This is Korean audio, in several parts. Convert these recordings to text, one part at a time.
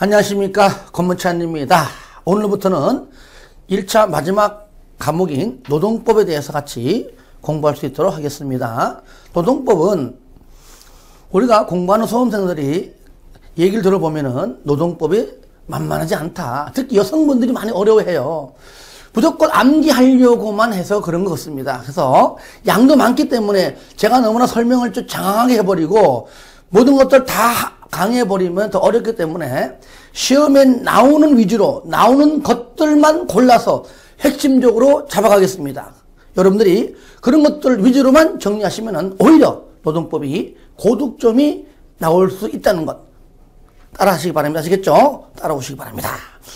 안녕하십니까, 권문찬입니다. 오늘부터는 1차 마지막 과목인 노동법에 대해서 같이 공부할 수 있도록 하겠습니다. 노동법은 우리가 공부하는 수험생들이 얘기를 들어보면은 노동법이 만만하지 않다. 특히 여성분들이 많이 어려워해요. 무조건 암기하려고만 해서 그런 것 같습니다. 그래서 양도 많기 때문에 제가 너무나 설명을 좀 장황하게 해버리고 모든 것들 다 강해버리면 더 어렵기 때문에 시험에 나오는 위주로 나오는 것들만 골라서 핵심적으로 잡아가겠습니다. 여러분들이 그런 것들 위주로만 정리하시면 오히려 노동법이 고득점이 나올 수 있다는 것 따라 하시기 바랍니다. 아시겠죠? 따라오시기 바랍니다.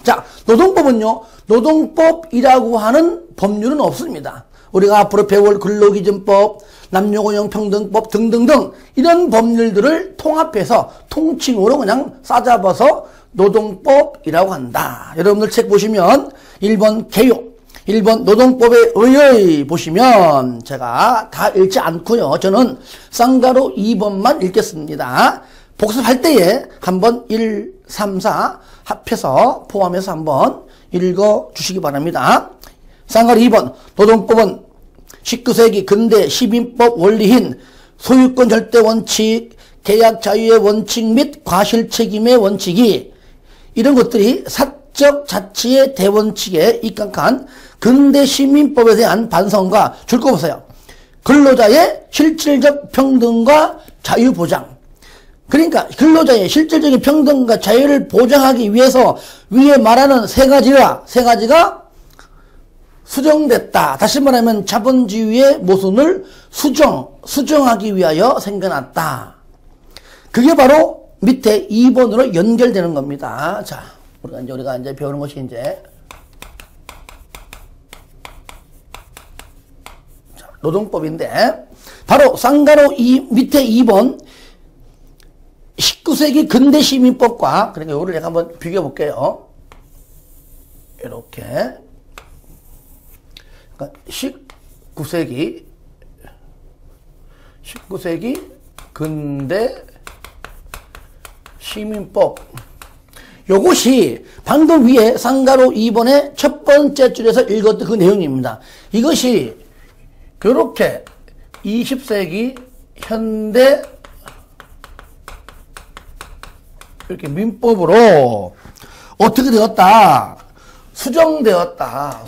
자, 노동법은요, 노동법이라고 하는 법률은 없습니다. 우리가 앞으로 배울 근로기준법, 남녀고용평등법 등등등 이런 법률들을 통합해서 통칭으로 그냥 싸잡아서 노동법이라고 한다. 여러분들 책 보시면 1번 개요, 1번 노동법에 의의 보시면 제가 다 읽지 않고요. 저는 쌍가로 2번만 읽겠습니다. 복습할 때에 한번 1, 3, 4 합해서 포함해서 한번 읽어주시기 바랍니다. 쌍가로 2번 노동법은 19세기 근대 시민법 원리인 소유권 절대 원칙, 계약 자유의 원칙 및 과실 책임의 원칙이 이런 것들이 사적 자치의 대원칙에 입각한 근대 시민법에 대한 반성과 줄 거 보세요. 근로자의 실질적 평등과 자유 보장. 그러니까 근로자의 실질적인 평등과 자유를 보장하기 위해서 위에 말하는 세 가지가 수정됐다. 다시 말하면 자본주의의 모순을 수정하기 위하여 생겨났다. 그게 바로 밑에 2번으로 연결되는 겁니다. 자, 우리가 이제 배우는 것이 이제 노동법인데 바로 쌍가로 밑에 2번 19세기 근대 시민법과 그러니까 이거를 제가 한번 비교해 볼게요. 이렇게 그러니까 19세기 근대 시민법 요것이 방금 위에 쌍가로 2번의 첫 번째 줄에서 읽었던 그 내용입니다. 이것이 그렇게 20세기 현대 이렇게 민법으로 어떻게 되었다? 수정되었다.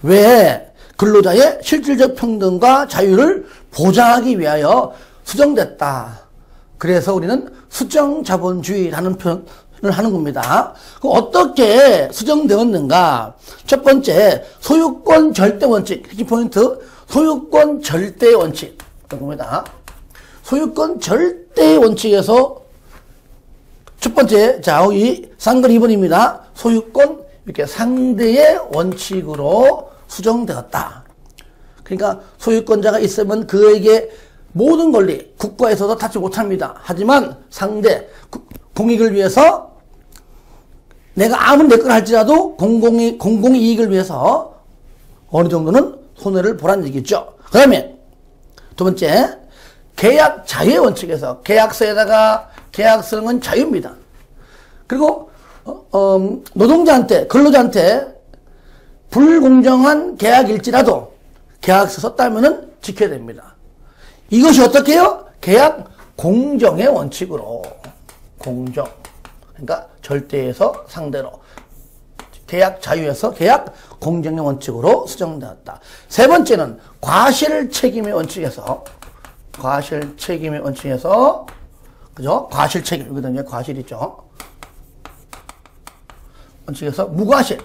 왜? 근로자의 실질적 평등과 자유를 보장하기 위하여 수정됐다. 그래서 우리는 수정자본주의라는 표현을 하는 겁니다. 그럼 어떻게 수정되었는가? 첫 번째, 소유권 절대원칙. 핵심 포인트, 소유권 절대원칙. 겁니다. 소유권 절대원칙에서 첫 번째, 자, 이 쌍글 2번입니다. 소유권 이렇게 상대의 원칙으로 수정되었다. 그러니까 소유권자가 있으면 그에게 모든 권리, 국가에서도 닫지 못합니다. 하지만 상대, 공익을 위해서 내가 아무리 내 걸 할지라도 공공의 이익을 위해서 어느 정도는 손해를 보라는 얘기죠. 그 다음에 두 번째, 계약 자유의 원칙에서 계약서에다가 계약서는 자유입니다. 그리고 노동자한테, 근로자한테 불공정한 계약일지라도 계약서 썼다면은 지켜야 됩니다. 이것이 어떻게 해요? 계약 공정의 원칙으로. 공정. 그러니까 절대에서 상대로. 계약 자유에서 계약 공정의 원칙으로 수정되었다. 세 번째는 과실 책임의 원칙에서 그죠? 과실 책임. 여기다 과실 있죠? 원칙에서 무과실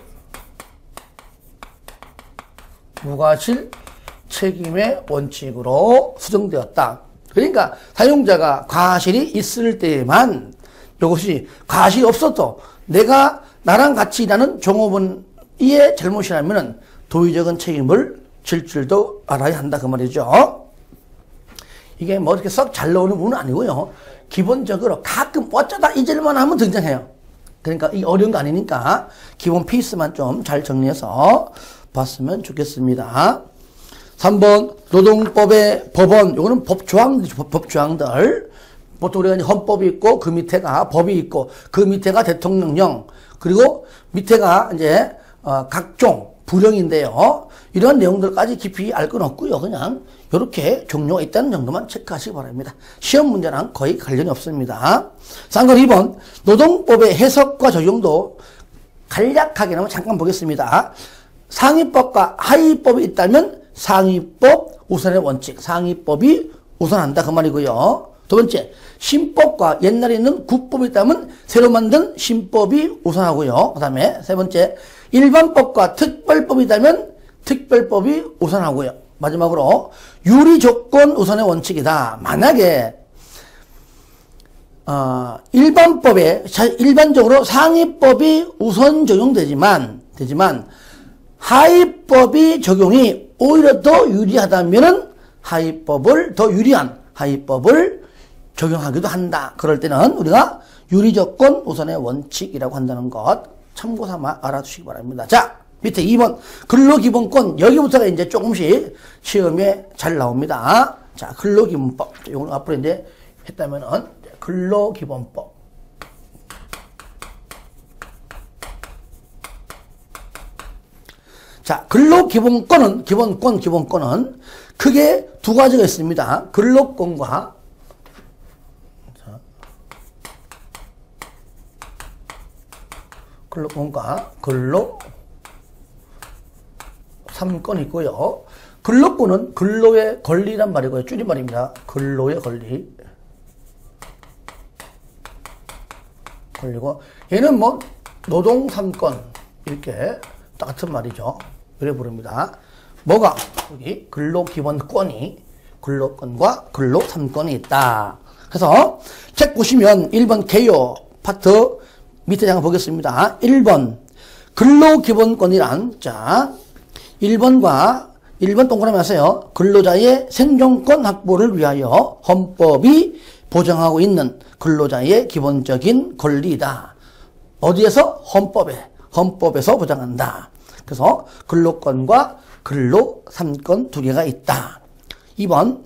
책임의 원칙으로 수정되었다. 그러니까 사용자가 과실이 있을 때만 이것이 과실이 없어도 나랑 같이 일하는 종업원의 잘못이라면 도의적인 책임을 질 줄도 알아야 한다 그 말이죠. 이게 뭐 이렇게 썩 잘 나오는 부분은 아니고요. 기본적으로 가끔 어쩌다 잊을만 하면 등장해요. 그러니까 이 어려운 거 아니니까 기본 피스만 좀 잘 정리해서 봤으면 좋겠습니다. 3번 노동법의 법원, 요거는 법조항들 보통 우리가 이제 헌법이 있고 그 밑에가 법이 있고 그 밑에가 대통령령 그리고 밑에가 이제 각종 부령인데요. 이런 내용들까지 깊이 알 건 없고요. 그냥 이렇게 종류가 있다는 정도만 체크하시기 바랍니다. 시험 문제랑 거의 관련이 없습니다. 쌍걸 2번 노동법의 해석과 적용도 간략하게나마 잠깐 보겠습니다. 상위법과 하위법이 있다면 상위법 우선의 원칙, 상위법이 우선한다 그 말이고요. 두 번째, 신법과 옛날에 있는 국법이 있다면 새로 만든 신법이 우선하고요. 그 다음에 세 번째, 일반법과 특별법이 있다면 특별법이 우선하고요. 마지막으로 유리조건 우선의 원칙이다. 만약에 일반법에 일반적으로 상위법이 우선 적용되지만 하위법이 적용이 오히려 더 유리하다면은 하위법을 더 유리한 하위법을 적용하기도 한다. 그럴 때는 우리가 유리조건 우선의 원칙이라고 한다는 것 참고 삼아 알아두시기 바랍니다. 자, 밑에 2번 근로기본권 여기부터가 이제 조금씩 시험에 잘 나옵니다. 자, 근로기본법 이건 앞으로 이제 했다면은 근로기본법. 자, 근로기본권은 기본권은 크게 두 가지가 있습니다. 근로권과 근로 3권이 있고요. 근로권은 근로의 권리란 말이고요. 줄임말입니다. 근로의 권리. 권리고 얘는 뭐 노동 3권 이렇게 똑같은 말이죠. 이래 부릅니다. 뭐가 여기 근로기본권이 근로권과 근로 3권이 있다. 그래서 책 보시면 1번 개요 파트 밑에 잠깐 보겠습니다. 1번 근로기본권이란 자 1번 동그라미 하세요. 근로자의 생존권 확보를 위하여 헌법이 보장하고 있는 근로자의 기본적인 권리이다. 어디에서? 헌법에서 보장한다. 그래서 근로권과 근로 3권 두 개가 있다. 2번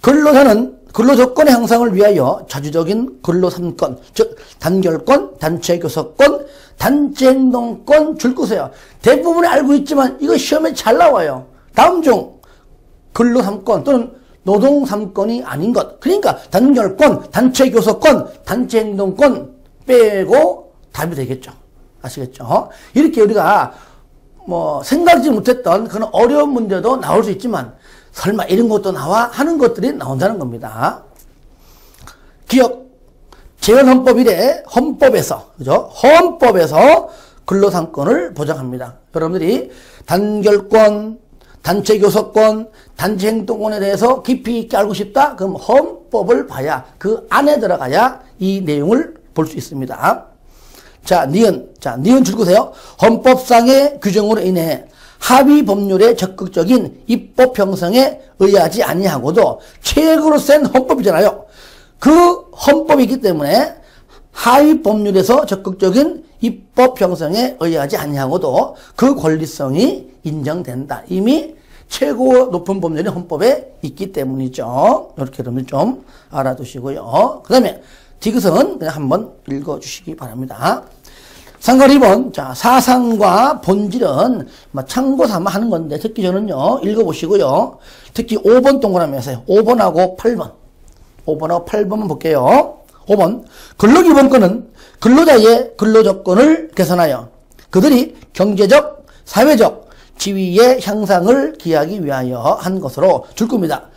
근로자는 근로조건의 향상을 위하여 자주적인 근로 3권, 즉 단결권, 단체교섭권, 단체행동권 줄 것이에요. 대부분이 알고 있지만 이거 시험에 잘 나와요. 다음 중 근로 3권 또는 노동 3권이 아닌 것. 그러니까 단결권, 단체교섭권, 단체행동권 빼고 답이 되겠죠. 아시겠죠? 이렇게 우리가 뭐 생각지 못했던 그런 어려운 문제도 나올 수 있지만 설마 이런 것도 나와 하는 것들이 나온다는 겁니다. 기억 재헌헌법 이래 헌법에서 그죠? 헌법에서 근로3권을 보장합니다. 여러분들이 단결권, 단체교섭권, 단체행동권에 대해서 깊이 있게 알고 싶다? 그럼 헌법을 봐야 그 안에 들어가야 이 내용을 볼 수 있습니다. 자, 니은 줄거세요. 헌법상의 규정으로 인해 합의 법률의 적극적인 입법 형성에 의하지 아니하고도 최고로 센 헌법이잖아요. 그 헌법이 있기 때문에 하위 법률에서 적극적인 입법 형성에 의하지 아니하고도 그 권리성이 인정된다. 이미 최고 높은 법률이 헌법에 있기 때문이죠. 이렇게 여러분 좀 알아두시고요. 그 다음에 디귿은 그냥 한번 읽어주시기 바랍니다. 상관 2번, 자, 사상과 본질은 참고 삼아 하는 건데, 특히 저는요, 읽어보시고요. 특히 5번 동그라미 하세요. 5번하고 8번. 5번하고 8번만 볼게요. 5번, 근로기본권은 근로자의 근로조건을 개선하여 그들이 경제적, 사회적 지위의 향상을 기하기 위하여 한 것으로 줄 겁니다.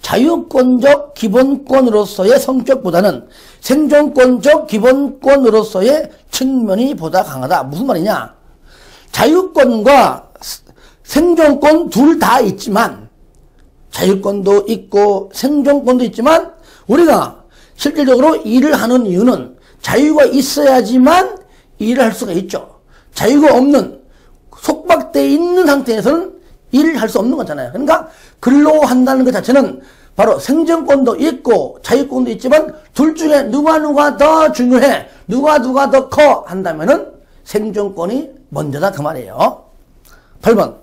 자유권적 기본권으로서의 성격보다는 생존권적 기본권으로서의 측면이 보다 강하다. 무슨 말이냐? 자유권과 생존권 둘 다 있지만 자유권도 있고 생존권도 있지만 우리가 실질적으로 일을 하는 이유는 자유가 있어야지만 일을 할 수가 있죠. 자유가 없는 속박되어 있는 상태에서는 일을 할 수 없는 거잖아요. 그러니까 근로한다는 것 자체는 바로 생존권도 있고 자유권도 있지만 둘 중에 누가 더 중요해, 누가 더 커 한다면은 생존권이 먼저다 그 말이에요. 8번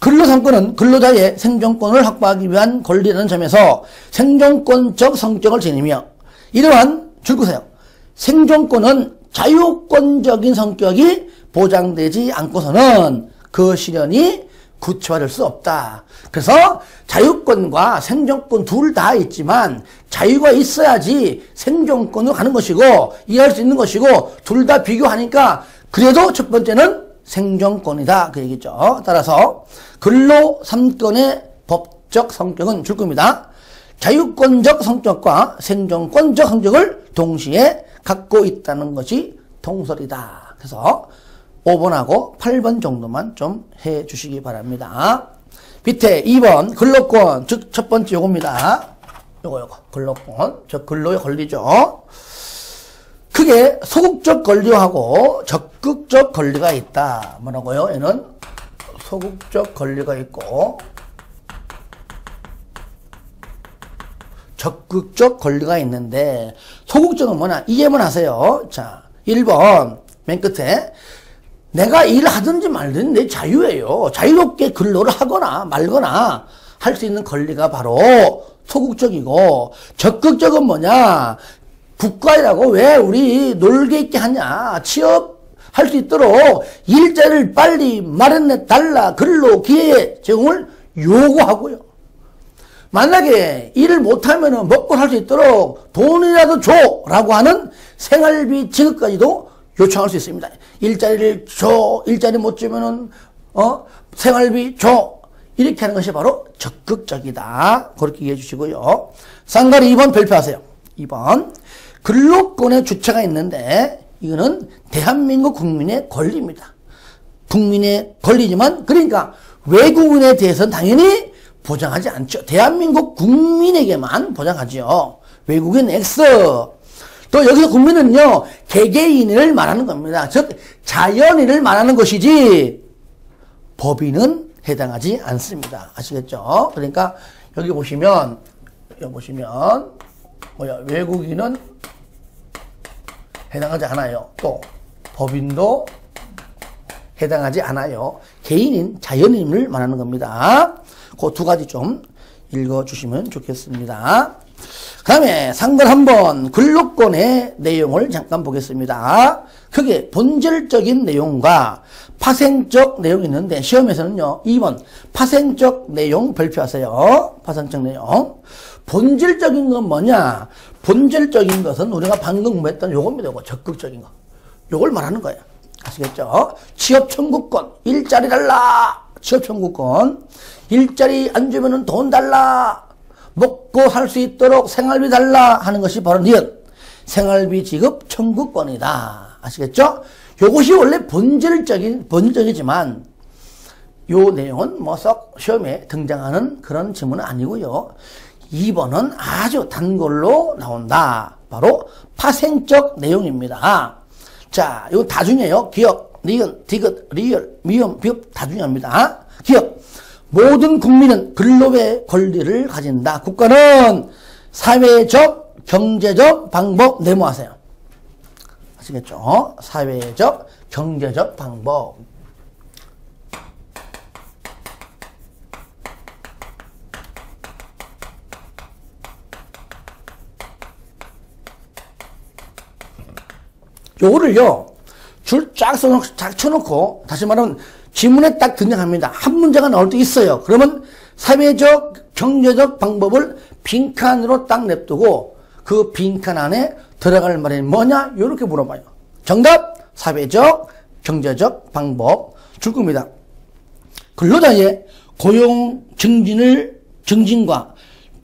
근로상권은 근로자의 생존권을 확보하기 위한 권리라는 점에서 생존권적 성격을 지니며 이러한 줄거세요. 생존권은 자유권적인 성격이 보장되지 않고서는 그 실현이 구체화될 수 없다. 그래서 자유권과 생존권 둘 다 있지만 자유가 있어야지 생존권으로 가는 것이고 일할 수 있는 것이고 둘 다 비교하니까 그래도 첫 번째는 생존권이다. 그 얘기죠. 따라서 근로 3권의 법적 성격은 줄 겁니다. 자유권적 성격과 생존권적 성격을 동시에 갖고 있다는 것이 통설이다. 그래서 5번하고 8번 정도만 좀 해 주시기 바랍니다. 밑에 2번 근로권, 즉 첫 번째 요겁니다. 요거 근로권, 저 근로에 권리죠. 크게 소극적 권리하고 적극적 권리가 있다. 뭐라고요? 얘는 소극적 권리가 있고 적극적 권리가 있는데 소극적은 뭐냐? 이해만 하세요. 자, 1번 맨 끝에 내가 일하든지 말든지 내 자유예요. 자유롭게 근로를 하거나 말거나 할 수 있는 권리가 바로 소극적이고 적극적은 뭐냐? 국가이라고 왜 우리 놀게 있게 하냐? 취업할 수 있도록 일자리를 빨리 마련해 달라. 근로 기회 제공을 요구하고요. 만약에 일을 못하면 먹고 살 수 있도록 돈이라도 줘라고 하는 생활비 지급까지도 요청할 수 있습니다. 일자리를 줘. 일자리 못 주면은 생활비 줘. 이렇게 하는 것이 바로 적극적이다. 그렇게 이해해 주시고요. 쌍가리 2번 발표하세요. 2번 근로권의 주체가 있는데 이거는 대한민국 국민의 권리입니다. 국민의 권리지만 그러니까 외국인에 대해서는 당연히 보장하지 않죠. 대한민국 국민에게만 보장하죠. 외국인 X. 또 여기서 국민은요, 개개인을 말하는 겁니다. 즉, 자연인을 말하는 것이지, 법인은 해당하지 않습니다. 아시겠죠? 그러니까, 여기 보시면, 외국인은 해당하지 않아요. 또, 법인도 해당하지 않아요. 개인인, 자연인을 말하는 겁니다. 그 두 가지 좀 읽어주시면 좋겠습니다. 그 다음에 상권 한번 근로권의 내용을 잠깐 보겠습니다. 크게 본질적인 내용과 파생적 내용이 있는데 시험에서는요. 2번 파생적 내용 발표하세요. 파생적 내용. 본질적인 건 뭐냐? 본질적인 것은 우리가 방금 공부했던 요겁니다. 요거 적극적인 거. 요걸 말하는 거예요. 아시겠죠? 취업 청구권, 일자리 달라. 취업 청구권. 일자리 안 주면은 돈 달라. 먹고 살 수 있도록 생활비 달라 하는 것이 바로 니은 생활비 지급 청구권이다. 아시겠죠? 요것이 원래 본질적이지만 요 내용은 뭐 썩 시험에 등장하는 그런 지문은 아니고요. 2번은 아주 단골로 나온다. 바로 파생적 내용입니다. 자, 이거 다 중요해요. 기억, 니은, 디귿, 리을, 미음, 비읍 다 중요합니다. 기억. 모든 국민은 근로의 권리를 가진다. 국가는 사회적, 경제적 방법 내모하세요. 아시겠죠? 사회적, 경제적 방법. 요거를요, 줄 쫙 쳐놓고, 다시 말하면, 지문에 딱 등장합니다. 한 문제가 나올 때 있어요. 그러면 사회적, 경제적 방법을 빈칸으로 딱 냅두고 그 빈칸 안에 들어갈 말이 뭐냐? 이렇게 물어봐요. 정답! 사회적, 경제적 방법 줄 겁니다. 근로자의 고용 증진과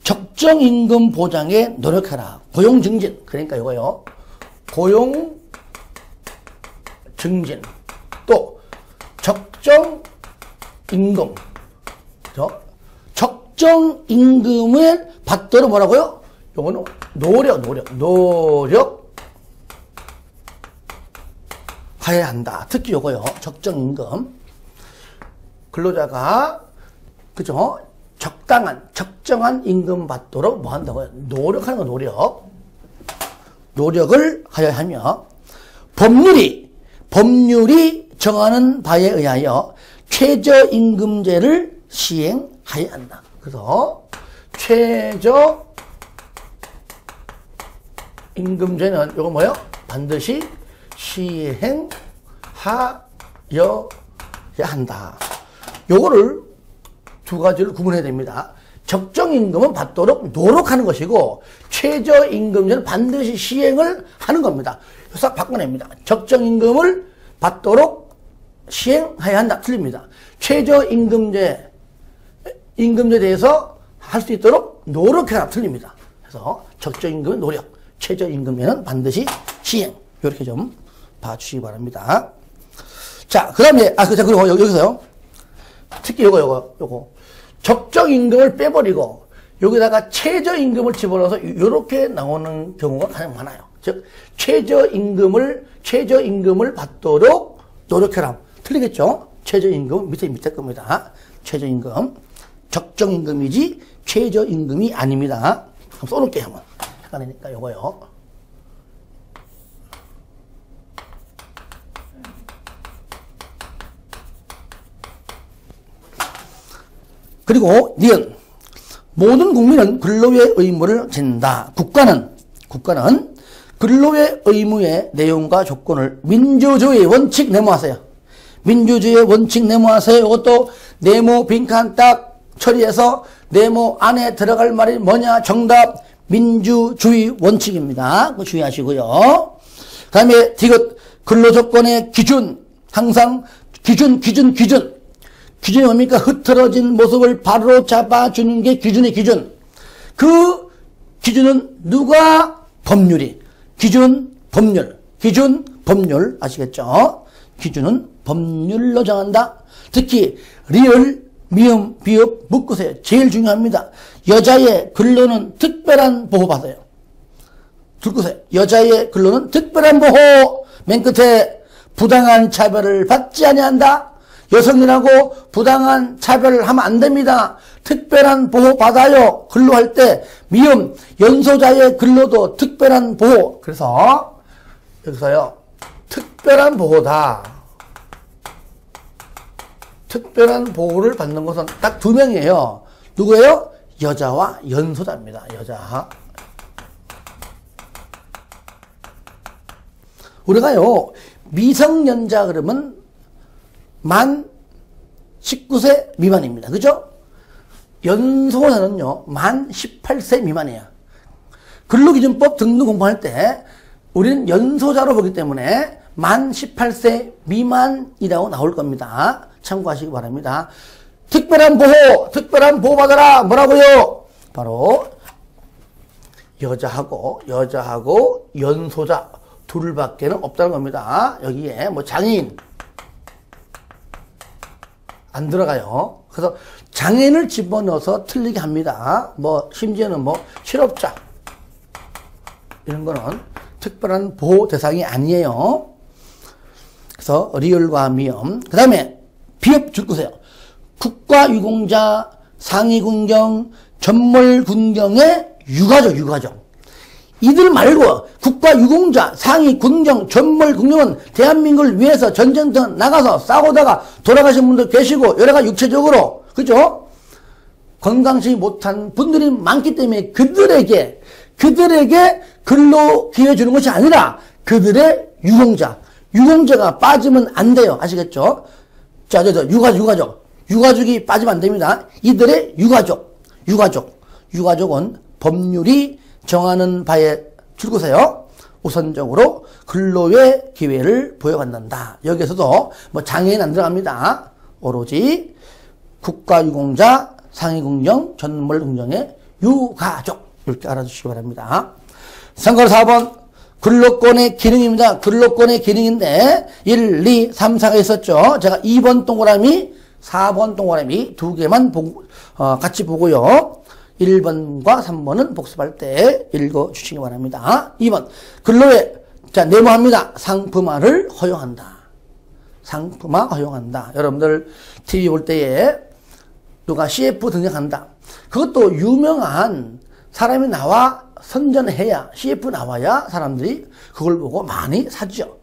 적정 임금 보장에 노력해라. 고용 증진. 그러니까 이거요. 고용 증진. 또 적정 임금. 적정 임금을 받도록 뭐라고요? 요거는 노력 해야 한다. 특히 요거요. 적정 임금. 근로자가 그죠? 적정한 임금 받도록 뭐 한다고요? 노력하는 거 노력을 하여야 하며 법률이 정하는 바에 의하여 최저임금제를 시행하여야 한다. 그래서 최저임금제는 요거 뭐요? 반드시 시행하여야 한다. 요거를 두 가지를 구분해야 됩니다. 적정임금은 받도록 노력하는 것이고 최저임금제는 반드시 시행을 하는 겁니다. 싹 바꿔냅니다. 적정임금을 받도록 시행해야 한다. 틀립니다. 최저임금제에 대해서 할 수 있도록 노력해라. 틀립니다. 그래서 적정임금의 노력, 최저임금제는 반드시 시행. 이렇게 좀 봐주시기 바랍니다. 자, 그 다음에, 그리고 여기서요. 특히 요거. 적정임금을 빼버리고, 여기다가 최저임금을 집어넣어서 이렇게 나오는 경우가 가장 많아요. 즉, 최저임금을 받도록 노력해라. 틀리겠죠? 최저임금은 밑에 겁니다. 최저임금. 적정임금이지, 최저임금이 아닙니다. 한번 써놓을게요, 한번. 헷갈리니까 요거요. 그리고 니은 모든 국민은 근로의 의무를 진다. 국가는 근로의 의무의 내용과 조건을 민주주의 원칙 내모하세요. 민주주의 원칙 내모하세요. 이것도 네모 빈칸 딱 처리해서 네모 안에 들어갈 말이 뭐냐? 정답 민주주의 원칙입니다. 그거 주의하시고요. 그 다음에 디귿 근로조건의 기준 항상 기준이 뭡니까? 흐트러진 모습을 바로 잡아주는 게 기준의 기준. 그 기준은 누가? 법률이. 기준, 법률. 아시겠죠? 기준은 법률로 정한다. 특히, 리을, 미음, 비읍 묶으세요. 제일 중요합니다. 여자의 근로는 특별한 보호받아요. 들으세요. 여자의 근로는 특별한 보호. 맨 끝에 부당한 차별을 받지 아니한다. 여성이라고 부당한 차별을 하면 안 됩니다. 특별한 보호 받아요. 근로할 때 미음 연소자의 근로도 특별한 보호. 그래서 여기서요. 특별한 보호다. 특별한 보호를 받는 것은 딱 두 명이에요. 누구예요? 여자와 연소자입니다. 여자. 우리가요. 미성년자 그러면 만 19세 미만입니다. 그죠? 연소자는요, 만 18세 미만이에요. 근로기준법 등등 공부할 때 우리는 연소자로 보기 때문에 만 18세 미만이라고 나올 겁니다. 참고하시기 바랍니다. 특별한 보호 받아라. 뭐라고요? 바로 여자하고 연소자 둘밖에는 없다는 겁니다. 여기에 뭐 장애인 안 들어가요. 그래서 장애인을 집어넣어서 틀리게 합니다. 뭐 심지어는 뭐 실업자 이런 거는 특별한 보호 대상이 아니에요. 그래서 리을과 미음. 그 다음에 비읍 줄거세요. 국가유공자, 상위군경, 전몰군경의 유가족. 이들 말고 국가유공자, 상위군경, 전몰군경은 대한민국을 위해서 전쟁터 나가서 싸우다가 돌아가신 분들 계시고 여러가지 육체적으로 그죠? 건강치 못한 분들이 많기 때문에 그들에게 근로 기회 주는 것이 아니라 그들의 유공자가 빠지면 안 돼요. 아시겠죠? 자, 유가족이 빠지면 안 됩니다. 이들의 유가족은 법률이 정하는 바에 줄거세요. 우선적으로 근로의 기회를 부여받는다. 여기에서도 뭐 장애인 안 들어갑니다. 오로지 국가유공자, 상위군경, 전몰군경의 유가족 이렇게 알아주시기 바랍니다. 참고로 4번 근로권의 기능입니다. 근로권의 기능인데 1, 2, 3, 4가 있었죠. 제가 2번 동그라미, 4번 동그라미 두 개만 같이 보고요. 1번과 3번은 복습할 때 읽어주시기 바랍니다. 2번 근로에 네모합니다. 상품화를 허용한다. 상품화 허용한다. 여러분들 TV 볼 때에 누가 CF 등장한다. 그것도 유명한 사람이 나와 선전해야 CF 나와야 사람들이 그걸 보고 많이 사죠.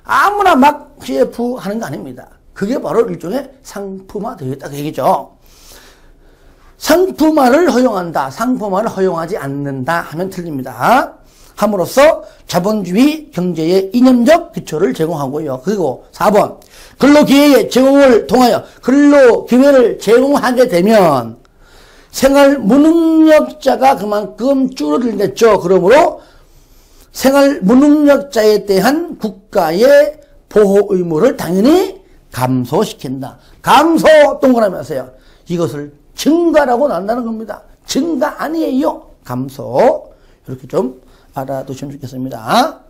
아무나 막 CF 하는 거 아닙니다. 그게 바로 일종의 상품화 되겠다 그 얘기죠. 상품화를 허용한다, 상품화를 허용하지 않는다 하면 틀립니다. 함으로써 자본주의 경제의 이념적 기초를 제공하고요. 그리고 4번 근로기회의 제공을 통하여 근로기회를 제공하게 되면 생활 무능력자가 그만큼 줄어들겠죠. 그러므로 생활 무능력자에 대한 국가의 보호 의무를 당연히 감소시킨다. 감소 동그라미 하세요. 이것을 증가라고 난다는 겁니다. 증가 아니에요. 감소. 이렇게 좀 알아두시면 좋겠습니다.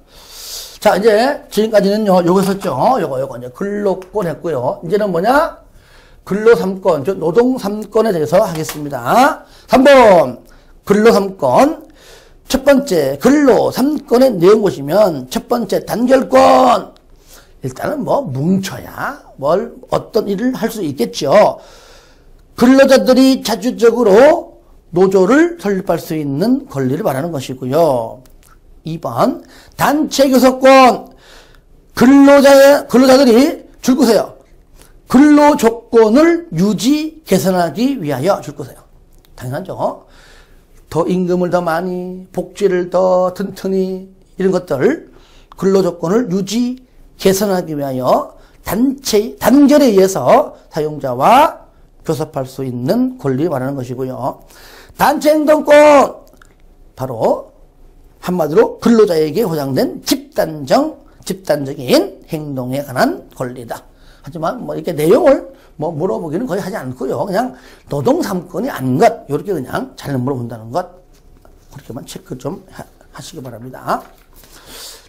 자, 이제 지금까지는요, 요거 썼죠. 요거 이제 근로권 했고요. 이제는 뭐냐? 근로 3권, 즉 노동 3권에 대해서 하겠습니다. 3번 근로 3권. 첫 번째 근로 3권의 내용 보시면 첫 번째 단결권. 일단은 뭐 뭉쳐야 어떤 일을 할 수 있겠죠. 근로자들이 자주적으로 노조를 설립할 수 있는 권리를 말하는 것이고요. 2번 단체 교섭권. 근로자들이 줄 거세요. 근로 조건을 유지 개선하기 위하여 줄 거세요. 당연하죠. 더 임금을 더 많이, 복지를 더 튼튼히, 이런 것들 근로 조건을 유지 개선하기 위하여 단결에 의해서 사용자와 교섭할 수 있는 권리를 말하는 것이고요. 단체 행동권, 바로 한마디로 근로자에게 보장된 집단적인 행동에 관한 권리다. 하지만 뭐 이렇게 내용을 뭐 물어보기는 거의 하지 않고요. 그냥 노동 3권이 아닌 것, 이렇게 그냥 잘 물어본다는 것, 그렇게만 체크 좀 하시기 바랍니다.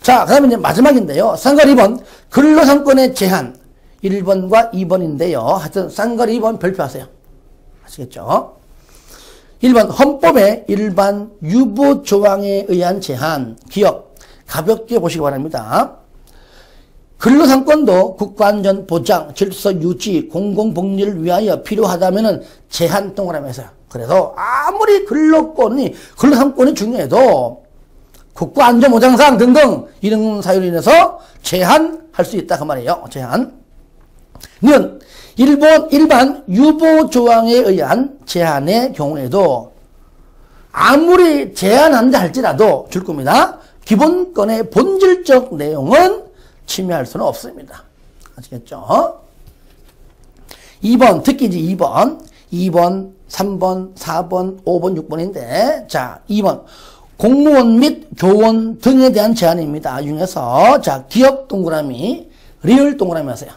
자, 그 다음에 이제 마지막인데요. 쌍괄 2번, 근로 3권의 제한. 1번과 2번인데요. 하여튼 쌍괄 2번 별표하세요. 아시겠죠? 1번, 헌법의 일반 유보 조항에 의한 제한. 기억, 가볍게 보시기 바랍니다. 근로 3권도 국가안전 보장, 질서 유지, 공공복리를 위하여 필요하다면은 제한 동그라미 했어요. 그래서 아무리 근로 3권이 중요해도 국가안전보장상 등등 이런 사유로 인해서 제한할 수 있다 그 말이에요. 제한. 는 일반 유보 조항에 의한 제한의 경우에도 아무리 제한한다 할지라도 줄 겁니다. 기본권의 본질적 내용은 침해할 수는 없습니다. 아시겠죠? 2번, 특히 이제 2번, 3번, 4번, 5번, 6번인데, 자, 2번. 공무원 및 교원 등에 대한 제한입니다. 중에서, 자, 기억 동그라미, 리을 동그라미 하세요.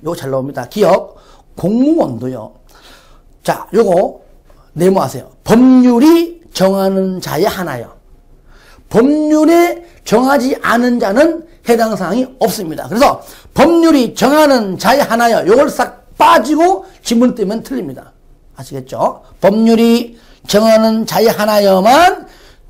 요거 잘 나옵니다. 기억, 공무원도요. 자, 요거 네모하세요. 법률이 정하는 자에 하나요. 법률에 정하지 않은 자는 해당 사항이 없습니다. 그래서 법률이 정하는 자에 하나요. 요걸 싹 빠지고 지문 뜨면 틀립니다. 아시겠죠? 법률이 정하는 자에 하나여만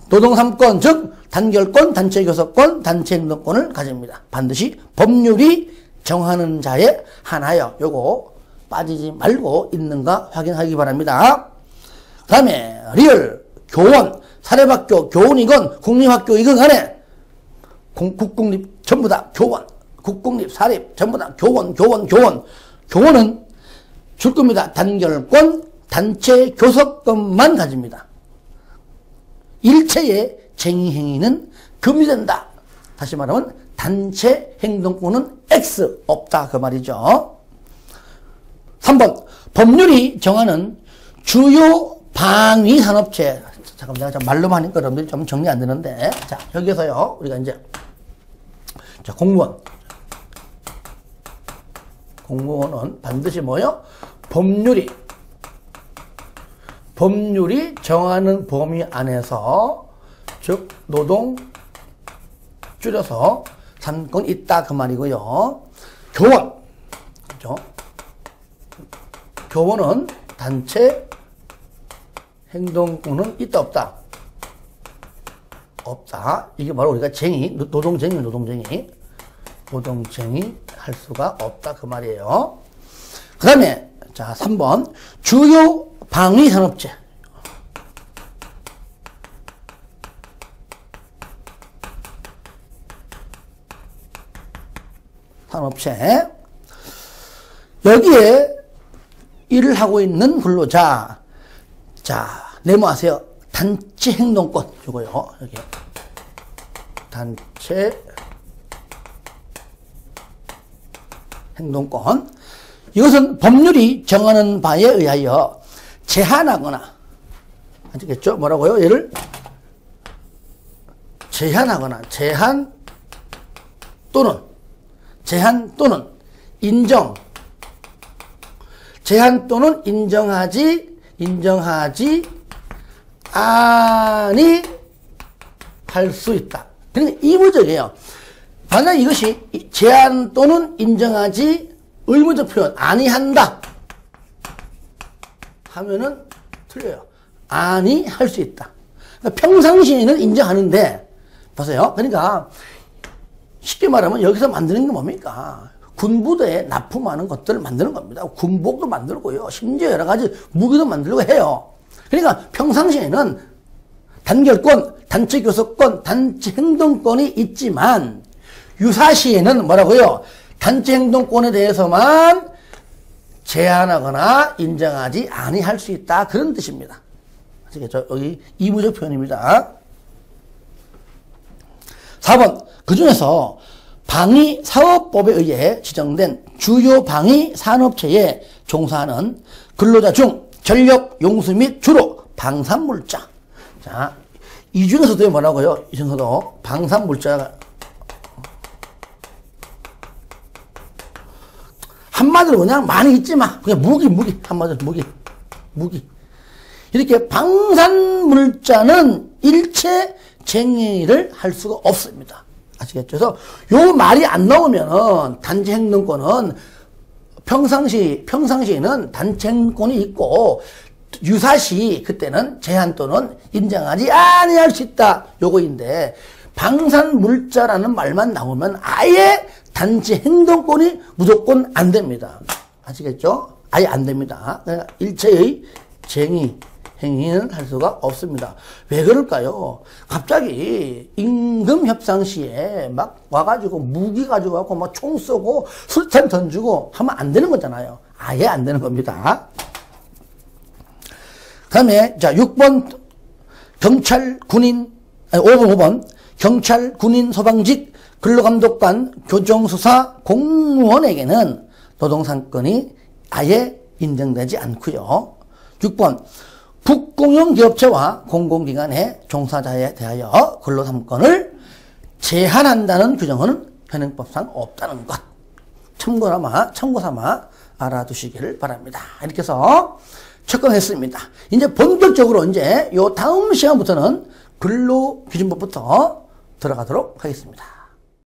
노동 3권, 즉 단결권, 단체 교섭권, 단체 행동권을 가집니다. 반드시 법률이 정하는 자에 하나요. 요거 빠지지 말고 있는가 확인하기 바랍니다. 그 다음에 리얼, 교원, 사립학교, 교원이건 국립학교이건 간에 국공립 전부 다 교원, 국공립, 사립 전부 다 교원. 교원은 줄 겁니다. 단결권, 단체 교섭권만 가집니다. 일체의 쟁의행위는 금지된다. 다시 말하면 단체 행동권은 X 없다 그 말이죠. 3번 법률이 정하는 주요 방위 산업체. 잠깐만 제가 말로만 하니까 여러분들이 좀 정리 안 되는데, 자 여기서요 우리가 이제 자 공무원은 반드시 뭐요? 법률이 정하는 범위 안에서, 즉 노동 줄여서 3권 있다 그 말이고요. 교원, 그죠? 교원은 단체 행동권은 있다 없다? 없다. 이게 바로 우리가 노동쟁이 할 수가 없다 그 말이에요. 그 다음에 자 3번 주요 방위 산업체. 여기에 일을 하고 있는 근로자. 자, 네모하세요. 단체 행동권. 이거요. 여기. 단체 행동권. 이것은 법률이 정하는 바에 의하여 제한하거나, 아시겠죠? 뭐라고요? 얘를 제한 또는 인정, 제한 또는 인정하지 아니 할 수 있다. 그러니까 의무적이에요. 만약 이것이 제한 또는 인정하지 의무적 표현 아니한다 하면은 틀려요. 아니 할 수 있다. 그러니까 평상시에는 인정하는데 보세요. 그러니까 쉽게 말하면 여기서 만드는 게 뭡니까? 군부대에 납품하는 것들을 만드는 겁니다. 군복도 만들고요. 심지어 여러 가지 무기도 만들고 해요. 그러니까 평상시에는 단결권, 단체 교섭권, 단체 행동권이 있지만 유사시에는 뭐라고요? 단체 행동권에 대해서만 제한하거나 인정하지 아니할 수 있다. 그런 뜻입니다. 아시겠죠? 여기 의무적 표현입니다. 4번. 그 중에서 방위사업법에 의해 지정된 주요 방위산업체에 종사하는 근로자 중 전력, 용수 및 주로 방산물자. 자, 이 중에서도 뭐라고요? 이 중에서도 방산물자가 한마디로 그냥 많이 있지 마. 그냥 무기. 한마디로 무기. 이렇게 방산물자는 일체 쟁의를 할 수가 없습니다. 아시겠죠? 그래서 요 말이 안 나오면은 단체 행동권은 평상시에는 단체 행동권이 있고 유사시 그때는 제한 또는 인정하지 아니할 수 있다. 요거인데 방산물자라는 말만 나오면 아예 단체 행동권이 무조건 안 됩니다. 아시겠죠? 아예 안 됩니다. 그러니까 일체의 행위는 할 수가 없습니다. 왜 그럴까요? 갑자기 임금 협상 시에 막 와가지고 무기 가지고 와고 막 총 쏘고 술탄 던지고 하면 안 되는 거잖아요. 아예 안 되는 겁니다. 그 다음에 자 6번 경찰 군인 5번 경찰 군인 소방직 근로감독관 교정수사 공무원에게는 노동상권이 아예 인정되지 않고요. 6번 북공영 기업체와 공공기관의 종사자에 대하여 근로삼권을 제한한다는 규정은 현행법상 없다는 것. 참고 삼아 알아두시기를 바랍니다. 이렇게 해서 접근했습니다. 이제 본격적으로 이제 요 다음 시간부터는 근로기준법부터 들어가도록 하겠습니다.